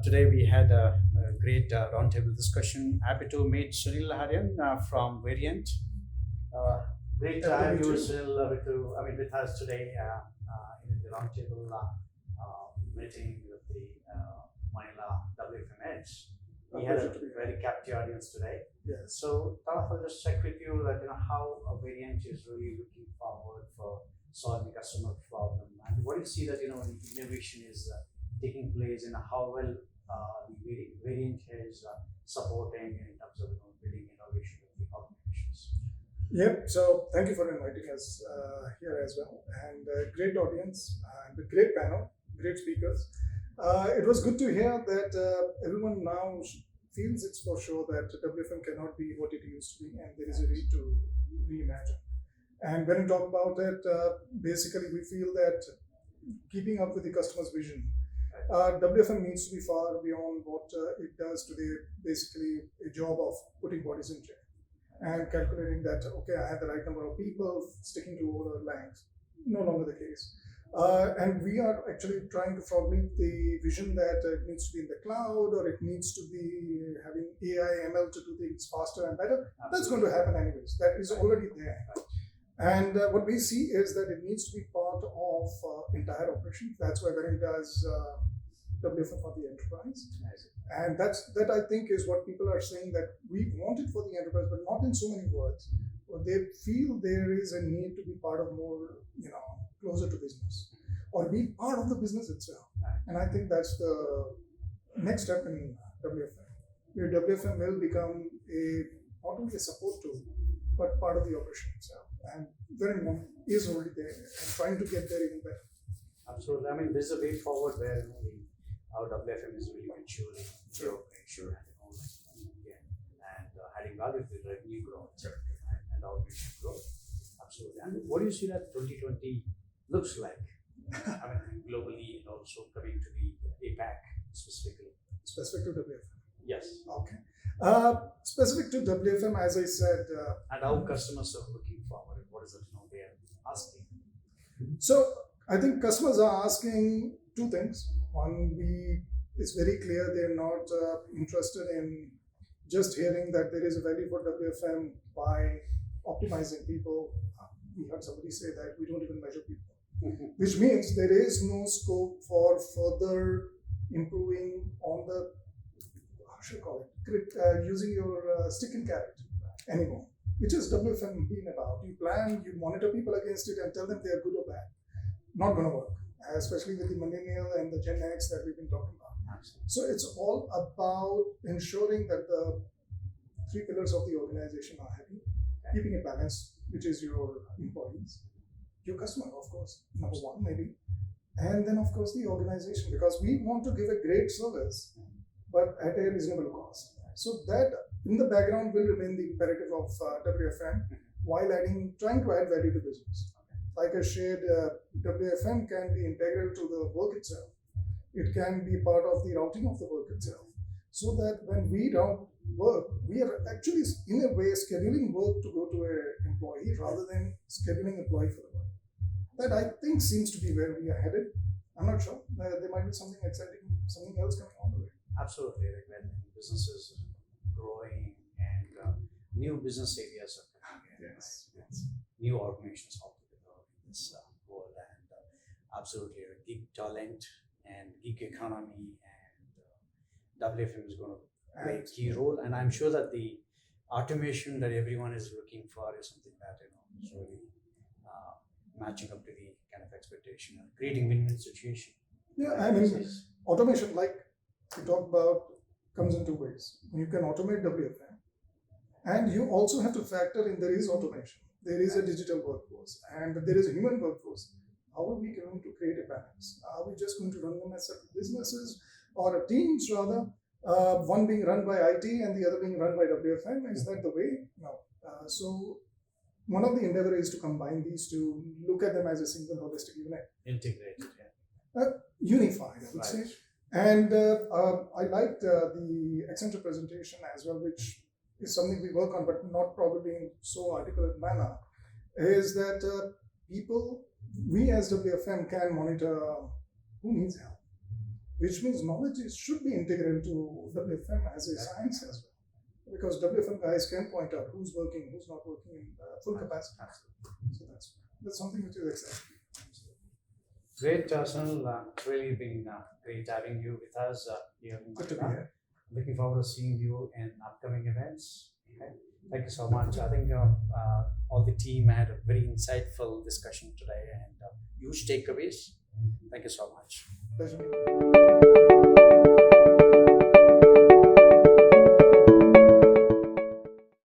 Today we had a great roundtable discussion. Happy to meet Sunil Aryan from Verint. Uh, Great to have you, Sunil, with us today in the roundtable meeting with the Manila WFM Edge. We had a very captive audience today. Yes. So, Taraf, I'll just check with you that how Verint is really looking forward for solving customer problem, and what do you see that the innovation is taking place, and how well the Verint is supporting in terms of building innovation with the organizations. Yep. So thank you for inviting us here as well, and great audience and a great panel, great speakers. It was good to hear that everyone now feels it's for sure that WFM cannot be what it used to be, and there is a need to reimagine. And when we talk about it, basically we feel that keeping up with the customer's vision, WFM needs to be far beyond what it does today. Basically, a job of putting bodies in check and calculating that, okay, I have the right number of people, sticking to order lengths. No longer the case. And we are actually trying to formulate the vision that it needs to be in the cloud, or it needs to be having AI, ML to do things faster and better. Absolutely. That's going to happen anyways. That is already there. And what we see is that it needs to be part of entire operation. That's why Verint does WFM for the enterprise. And that I think is what people are saying, that we want it for the enterprise, but not in so many words. But they feel there is a need to be part of more, closer to business, or be part of the business itself. And I think that's the next step in WFM, where WFM will become not only a support tool, but part of the operation itself. And Verint is already there and trying to get there even better. Absolutely. I mean, this is a way forward where our WFM is really maturing the operation and adding value to the revenue growth and our mission growth. Absolutely. And what do you see that 2020 looks like? Globally, and also coming to the APAC specifically. Specific to WFM? Yes. Okay. Specific to WFM, as I said. And how customers are looking forward, and what is it they are asking? So I think customers are asking two things. One, it's very clear they're not interested in just hearing that there is a value for WFM by optimizing people. We heard somebody say that we don't even measure people, which means there is no scope for further improving on the, how should I call it, using your stick and carrot anymore, which is WFM being about. You plan, you monitor people against it and tell them they are good or bad. Not going to work, especially with the millennial and the Gen X that we've been talking about. Absolutely. So it's all about ensuring that the three pillars of the organization are happy, keeping a balance, which is your employees, your customer, of course, number one maybe, and then of course the organization, because we want to give a great service, but at a reasonable cost. So that in the background will remain the imperative of WFM, while trying to add value to business. Like I shared, WFM can be integral to the work itself. It can be part of the routing of the work itself. So that when we route work, we are actually in a way scheduling work to go to an employee rather than scheduling employee for the work. That I think seems to be where we are headed. I'm not sure. There might be something exciting, something else coming on the way. Absolutely. Like when business is growing and new business areas are coming in, yes. New organizations are in this world, and absolutely gig talent and gig economy, and WFM is going to play a key role. And I'm sure that the automation that everyone is looking for is something that is really matching up to the kind of expectation and creating win-win situation. Yeah, I mean, automation, like we talked about, comes in two ways. You can automate WFM, and you also have to factor in there is automation. There is a digital workforce, and there is a human workforce. How are we going to create a balance? Are we just going to run them as separate businesses or teams rather? One being run by IT and the other being run by WFM. Is that the way? No. So one of the endeavor is to combine these two, look at them as a single holistic unit. Integrated, unified, I would say. And I liked the Accenture presentation as well, which is something we work on, but not probably in so articulate manner, is that we as WFM can monitor who needs help. which means knowledge should be integral to WFM as a science as well. Because WFM guys can point out who's working, who's not working in full capacity. So that's something which is exciting. Great, Sunil. It's really been great having you with us here in Good to be Manila. here. Looking forward to seeing you in upcoming events. Okay. Thank you so much. I think all the team had a very insightful discussion today and huge takeaways. Thank you so much. Pleasure.